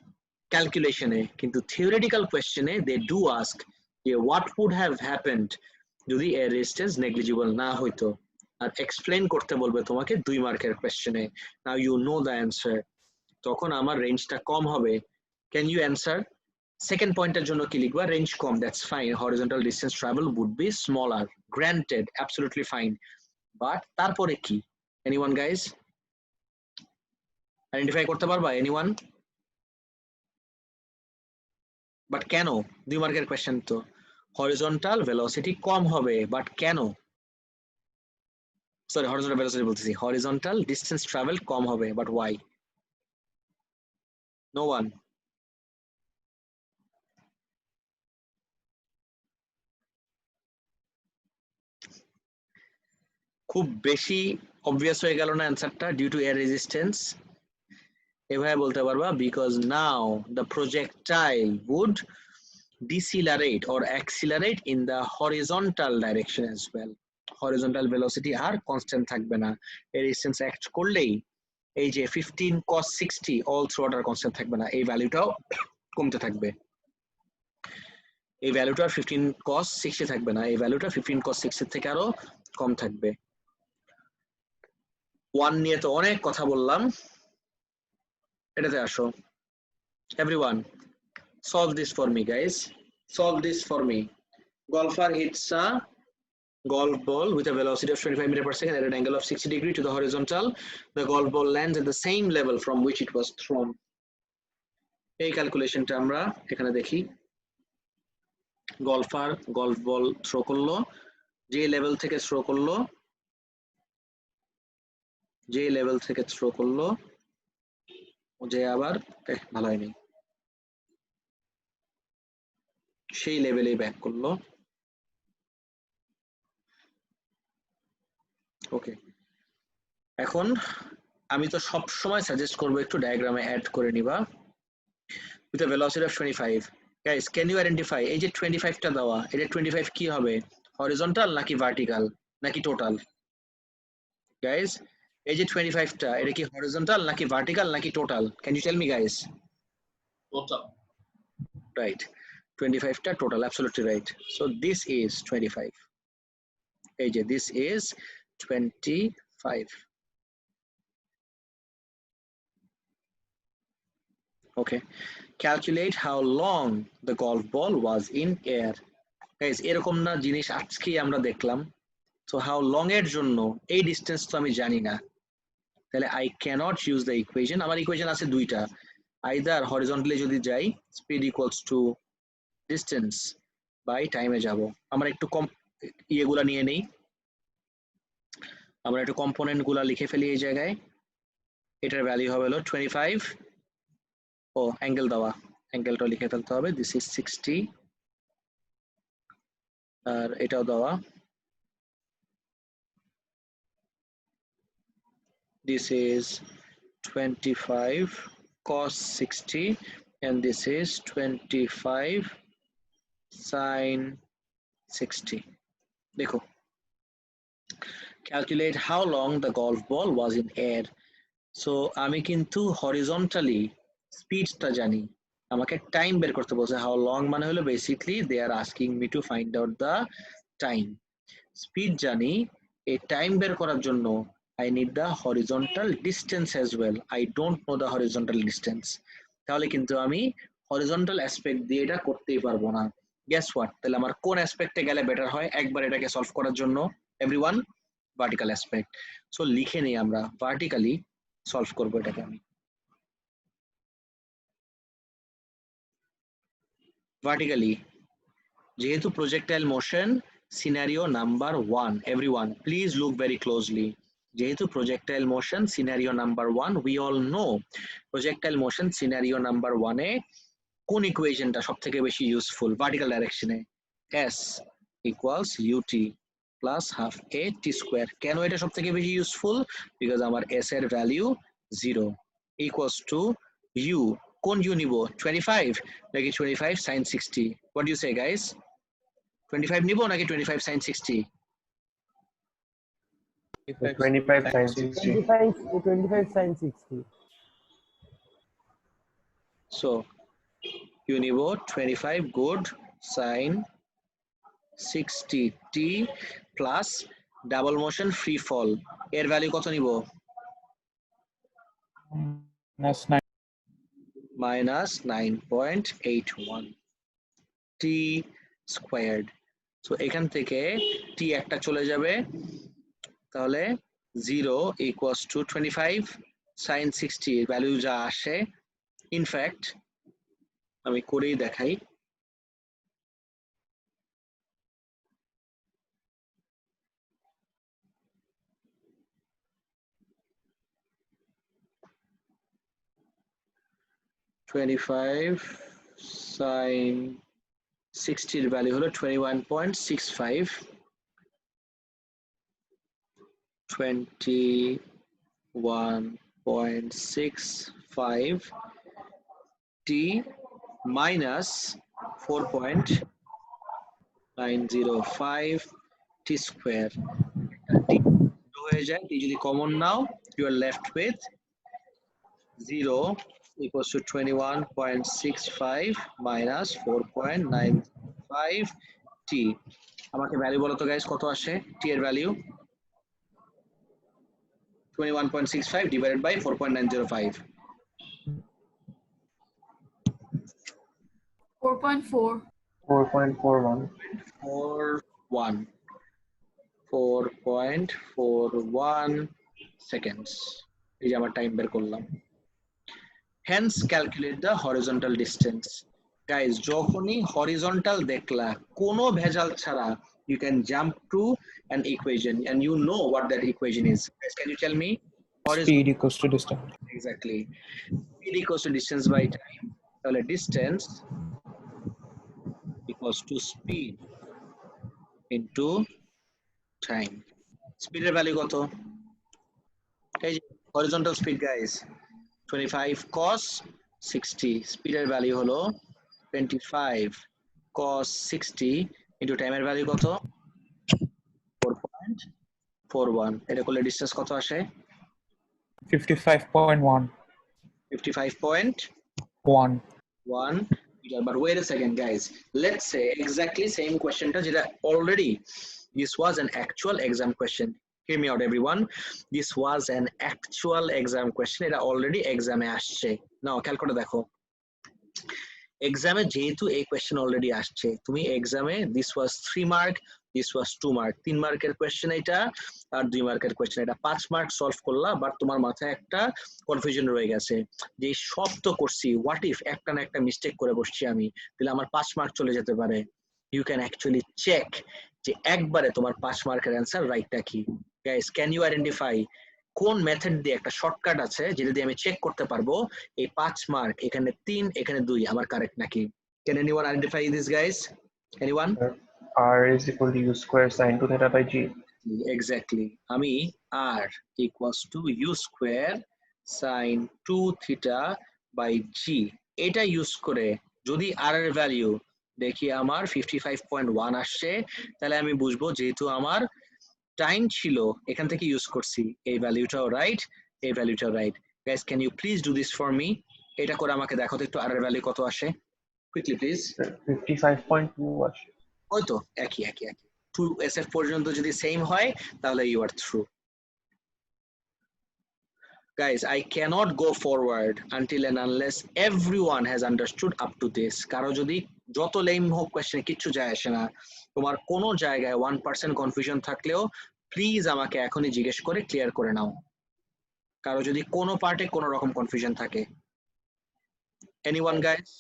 calculation এ, কিন্তু theoretical question A they do ask what would have happened যদি air resistance negligible না হইতো, আর explain করতে বলবে তোমাকে 2 মার্কের কোশ্চেনে। now you know the answer, তখন আমার রেঞ্জটা কম হবে। can you answer? সেকেন্ড পয়েন্টের জন্য কি লিখবা, range com, that's fine, horizontal distance travel would be smaller, granted, absolutely fine, but তারপরে কি? anyone guys আইডেন্টিফাই করতে পারবা, এনিওয়ান? বাট কেন? 2 মার্কের কোশ্চেন তো, হরিজন্টাল ভেলোসিটি কম হবে, বাট কেন? সরি, হরিজন্টাল ভেলোসিটি বলতেছি, হরিজন্টাল ডিসটেন্স ট্রাভেল কম হবে, বাট ওয়াই? No one? খুব বেশি অবভিয়াস হয়ে গেল না অ্যান্সারটা, ডিউ টু এয়ার রেজিস্ট্যান্স? এভাবে বলতে পারবা, because now the projectile would decelerate or accelerate in the horizontal direction as well. horizontal velocity R constant থাকবে না, এর রেজিস্ট্যান্স অ্যাক্ট করলেই এই যে 15 cos 60 অল থ্রুআউট আর কনস্ট্যান্ট থাকবে না, এই ভ্যালুটাও কমতে থাকবে, এই ভ্যালুটা 15 cos 60 থাকবে না, এই ভ্যালুটা 15 cos 60 থেকে আরো কম থাকবে। 1 নিয়ে তো অনেক কথা বললাম, এটাতে আসো। everyone solve this for me guys, solve this for me. Golfer hits a golf ball with a velocity of 25 meters per second at an angle of 60 degrees to the horizontal. The golf ball lands at the same level from which it was thrown. এই ক্যালকুলেশনটা আমরা এখানে দেখি, golfer golf বল throw করলো, যে level থেকে throw করলো, যে level থেকে থ্রো করলো, যে আবার ভালো হয়নি, সেই লেভেলেই ব্যাক করলো। ওকে, এখন আমি তো সব সময় সাজেস্ট করবো একটু ডায়াগ্রামে অ্যাড করে নিবা with a velocity of 25. guys can you identify এই যে 25 টা দেওয়া, এটা 25 কি হবে, হরিজন্টাল নাকি ভার্টিক্যাল নাকি টোটাল? guys এই যে 25 টা, এটা কি হরিজন্টাল নাকি ভার্টিক্যাল নাকি total? can you tell me guys? Total. right, 25 টা total, absolutely right. so this is 25, এই যে this is 25. okay, calculate how long the golf ball was in air. Guys, এরকম না জিনিস আজকেই আমরা দেখলাম। So how long এর জন্য এই ডিসটেন্স তো আমি জানি না, তাহলে I cannot use the equation. আমার ইকুয়েশন আছে দুইটা, either horizontally যদি যাই speed equals to distance by time এ যাব। আমরা একটু কম ইয়েগুলা নিয়ে নেই, আমরা একটু কম্পোনেন্ট গুলা লিখে ফেলি এই জায়গায়। এটার ভ্যালু হবে হলো 25, ও অ্যাঙ্গেল দেওয়া, অ্যাঙ্গেলটা লিখে ফেলতে হবে, দিস ইজ 60, আর এটাও দেওয়া, this is 25 cos 60 and this is 25 sin 60. দেখো, calculate how long the golf ball was in air. So আমি কিন্তু horizontally স্পিডটা জানি, আমাকে টাইম বের করতে বলছে। how long মানে হলো basically they are asking me to find out the time. Speed জানি, এই টাইম বের করার জন্য I need the horizontal distance as well. I don't know the horizontal distance. তাহলে কিন্তু আমি horizontal aspect দিয়ে এটা করতেই পারবো না। Guess what? তাহলে আমার কোন অ্যাসপেক্টে গেলে বেটার হয় একবার এটাকে সলভ করার জন্য? Everyone, vertical aspect. সো লিখে নেই আমরা ভার্টিক্যালি সলভ করবো এটাকে আমি। ভার্টিক্যালি যেহেতু projectile motion scenario number 1, everyone please look very closely. যেহেতু projectile motion scenario number 1, we all know projectile motion scenario number 1 এ কোন ইকুয়েশনটা সবথেকে বেশি ইউজফুল ভার্টিক্যাল ডাইরেকশনে? s equals ut plus half a t square. কেন এটা সবথেকে বেশি ইউজফুল? বিকজ আমার s এর ভ্যালু 0 equals to u, কোন u নিব? 25 নাকি 25 sin 60? what do you say guys? 25 নিব নাকি 25 sin 60? 25 sin 60. 25 sin 60. So you নিব 25 good sin 60t plus double motion free fall, এর ভ্যালু কত নিব? minus 9.81 t squared. so এখান থেকে t একটা চলে যাবে, তাহলে 0 equals to 25 sin 60 এর ভ্যালু যা আসে, ইনফ্যাক্ট আমি করেই দেখাই। $25 sin 60 এর ভ্যালু হলো 21.65, 21.65 t minus 4.905 t square. t হয়ে যায়, t যদি common now you are left with 0 equals to 21.65 minus 4.95 t. আমাকে ভ্যালু বলো তো গাইস, কত আসে t এর ভ্যালু? 21.65 divided by 4.905. 4.4. 4.41. 4.41 seconds. এই যে আমার টাইম বের করলাম। Hence calculate the horizontal distance. Guys, যখনই horizontal দেখলা কোনো ভেজাল ছাড়া you can jump to an equation and you know what that equation is. Guys, can you tell me? Speed equals to distance. Exactly. Speed equals to distance by time. তাহলে distance equals to speed into time. Speed এর value কত? এই যে horizontal speed guys, 25 cos 60, speed এর value হলো 25 cos 60 into time এর value কত? 4.41. এটা করলে ডিসটেন্স কত আসে? 55.1. 55.1 meter. But wait a second guys, let's say exactly same question টা যেটা already this was an actual exam question. Hear me out everyone, this was an actual exam question, এটা already exam এ আসছে। নাও খেয়াল করে দেখো, এক্সামে যেহেতু এই কোয়েশ্চেন অলরেডি আসছে, তুমি এক্সামে this was 3 mark, this was 2 mark, 3 মার্কের কোয়েশ্চেন এটা আর 2 মার্কের কোয়েশ্চেন এটা, 5 মার্ক সলভ করলা, বাট তোমার মাথায় একটা কনফিউশন রয়ে গেছে যে সব তো করছি, হোয়াট ইফ একটা না একটা মিস্টেক করে বসছি আমি, তাহলে আমার 5 মার্ক চলে যেতে পারে। ইউ ক্যান অ্যাকচুয়ালি চেক যে একবারে তোমার 5 মার্কের অ্যান্সার রাইটটা কি। গাইস, ক্যান ইউ আইডেন্টিফাই কোন মেথড দিয়ে একটা শর্টকাট আছে যেটা দিয়ে আমি চেক করতে পারবো এই 5 মার্ক এখানে 3 এখানে 2 আমার কারেক্ট নাকি? Can anyone identify this, guys? Anyone? R is equal to u square sin 2 theta by g. Exactly. আমি r equals to u square sin 2 theta by g এটা ইউজ করে যদি r এর ভ্যালু দেখি আমার 55.1 আসছে, তাহলে আমি বুঝবো যেহেতু আমার টাইম ছিল এখান থেকে ইউজ করছি, এই ভ্যালুটাও রাইট, এই ভ্যালুটাও right. Guys, can you please do this for me? এটা করে আমাকে দেখো তো একটু r এর ভ্যালু কত আসে, কুইকলি প্লিজ। 55.2 আসে। ওই তো একই একই একই 2SF পর্যন্ত যদি সেম হয় তাহলে you are through. Guys, I cannot go forward until and unless everyone has understood up to this. কারো যদি যত লেম হোক কোয়েশ্চেনে কিচ্ছু যায় আসে না, তোমার কোনো জায়গায় 1% কনফিউশন থাকলেও প্লিজ আমাকে এখনই জিজ্ঞেস করে ক্লিয়ার করে নাও, কারো যদি কোনো পার্টে কোনো রকম কনফিউশন থাকে। Anyone guys?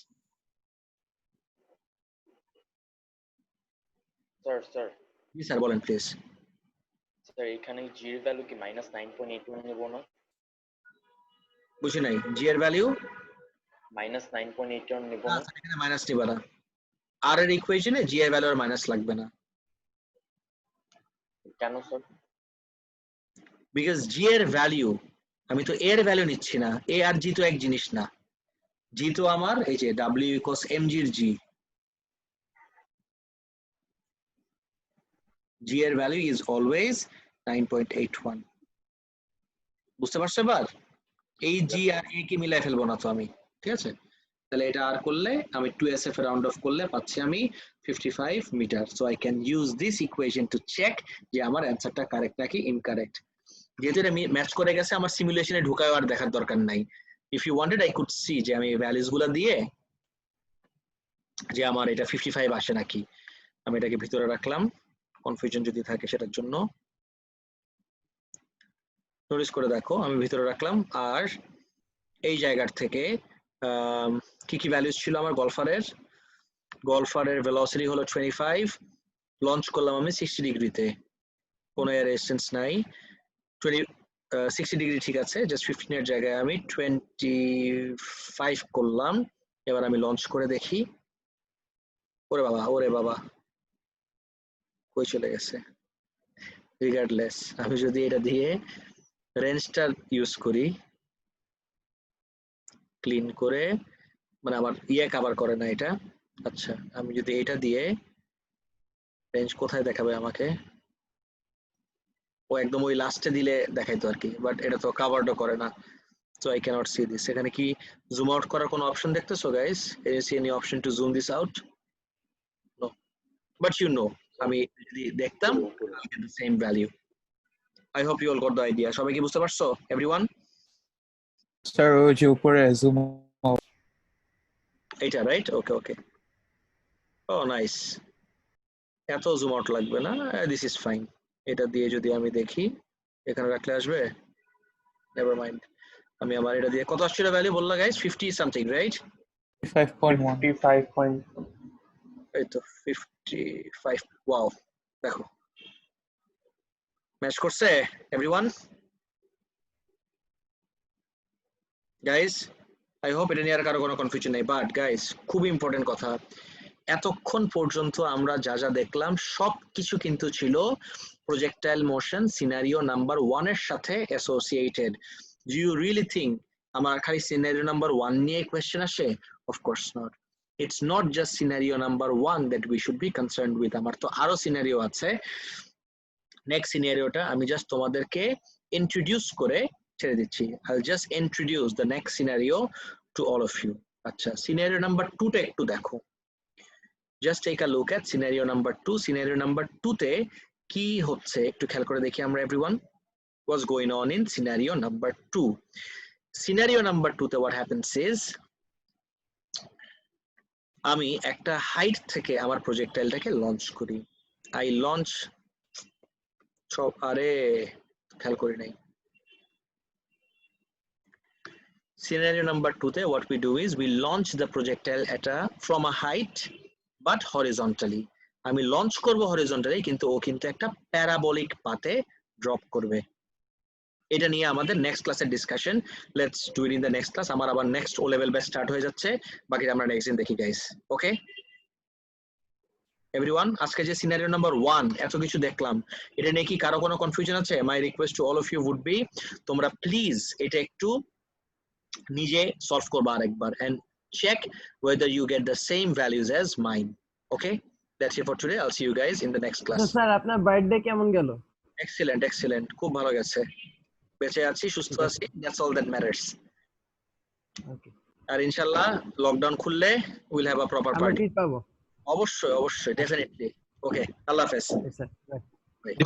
স্যার জি স্যার, বলেন প্লিজ। স্যার এখানে জি এর ভ্যালু কি -9.81 নেব না? বুঝি নাই, জি এর ভ্যালু -9.81 নেব না, না? এখানে মাইনাস নিবা না, আর এর ইকুয়েশনে জি এর ভ্যালু আর মাইনাস লাগবে না। কেন স্যার? বিকজ জি এর ভ্যালু, আমি তো এর ভ্যালু নিচ্ছি না, এ আর জি তো এক জিনিস না, জি তো আমার এই যে ডাব্লিউ ইকুয়ালস এমজি এর জি, জি এর ভ্যালু ইজ অলওয়েজ 9.81। বুঝতে পারছো এবার? এই জি আর এ কে মিলাই ফেলবো না তো আমি, ঠিক আছে? তাহলে এটা আর করলে আমি 2SF এ রাউন্ড অফ করলে পাচ্ছি আমি 55 metre. So I can use this equation to check যে আমার অ্যান্সারটা কারেক্ট নাকি ইনকারেক্ট। যেহেতু এটা ম্যাচ করে গেছে, আমার সিমুলেশনে ঢুকায় আর দেখার দরকার নাই। If you wanted I could see যে আমি ভ্যালুস গুলো দিয়ে যে আমার এটা 55 আসে নাকি। আমি এটাকে ভিতরে রাখলাম, কনফিউশন যদি থাকে সেটার জন্য। নোটিস করে দেখো আমি ভিতরে রাখলাম, আর এই জায়গার থেকে কি কি ভ্যালুস ছিল আমার গলফারের ভেলোসিটি হলো 25, লঞ্চ করলাম আমি 60 ডিগ্রিতে, কোনো এয়ার রেজিস্ট্যান্স নাই, 60 ডিগ্রি ঠিক আছে, জাস্ট 15 এর জায়গায় আমি 25 করলাম। এবার আমি লঞ্চ করে দেখি, ওরে বাবা কই চলে গেছে। রিগার্ডলেস, আমি যদি এটা দিয়ে রেঞ্জটা ইউজ করি, ক্লিন করে, মানে আমার কভার করে না এটা। আচ্ছা, আমি যদি এটা দিয়ে রেঞ্জ কোথায় দেখাবে আমাকে, ও একদম ওই লাস্টে দিলে দেখাইতো আর কি, বাট এটা তো কভারও করে না, so I can't see this. এখানে কি জুম আউট করার কোনো অপশন দেখতেছো guys? Can you see any option to zoom this out? No, but you know আমি যদি দেখতাম same value. I hope you all got the idea. সবাই কি বুঝতে পারছো এভরিওয়ান? স্যার ওই যে উপরে জুম এইটা রাইট, ওকে ওকে, ও নাইস, এত জুম আউট লাগবে না, দিস ইজ ফাইন। এটা দিয়ে যদি আমি দেখি এখানে রাখলে আসবে, নেভার মাইন্ড। আমি আমার এটা দিয়ে কত আসছিল ভ্যালু বললা গাইস? 50 something right? 55.1 55. এই তো 55। ওয়াও, দেখো ম্যাচ করছে এভরিওয়ান গাইস। আই হোপ এটা নিয়ে আর কারো কোনো কনফিউশন নেই। বাট গাইস, খুব ইম্পর্টেন্ট কথা, এতক্ষণ পর্যন্ত আমরা যা যা দেখলাম সব কিছু কিন্তু ছিল প্রজেক্টাইল মোশন সিনারিও নাম্বার 1 এর সাথে associated. Do you really think আমার খালি সিনারিও নাম্বার 1 নিয়ে কোয়েশ্চেন আসে? Of course not. It's not just scenario number 1 that we should be concerned with. আমার তো আরো সিনারিও আছে। নেক্সট সিনারিওটা আমি জাস্ট তোমাদেরকে ইন্ট্রোডিউস করে ছেড়ে দিচ্ছি। I will just introduce the next scenario to all of you. আচ্ছা, সিনারিও নাম্বার 2টা একটু দেখো। Just take a look at scenario number 2. Scenario number 2 তে কি হচ্ছে একটু খেয়াল করে দেখি আমরা everyone. What's going on in scenario number 2? Scenario number 2 তে what happens is আমি একটা হাইট থেকে আমার প্রজেক্টাইলটাকে লঞ্চ করি আই লঞ্চ সব আরে খেয়াল করি নাই scenario number 2 তে what we do is we launch the projectile at a from a height but horizontally আমি লঞ্চ করব হরিজন্টালি কিন্তু ও কিন্তু একটা প্যারাবোলিক পাথে ড্রপ করবে এটা নিয়ে আমাদের নেক্সট ক্লাসের discussion let's do it in the next class আমার আবার নেক্সট ও লেভেল ব্যাচ স্টার্ট হয়ে যাচ্ছে বাকিটা আমরা নেক্সট দিন দেখি গাইস ওকে এভরিওয়ান আজকে যে সিনারিও নাম্বার 1 এত কিছু দেখলাম এটা নিয়ে কি কারো কোনো কনফিউশন আছে my request to all of you would be তোমরা প্লিজ এটা একটু নিজে সলভ করবা আরেকবার and check whether you get the same values as mine okay that's it for today I'll see you guys in the next class sir আপনার birthday কেমন গেল excellent খুব ভালো গেছে বেঁচে আছি সুস্থ আছি that's all that matters ওকে আর ইনশাআল্লাহ লকডাউন খুললে উইল হ্যাভ আ প্রপার আমরা পার্টি কি পাবো অবশ্যই ডেফিনেটলি ওকে আল্লাহ হাফেজ স্যার Bye.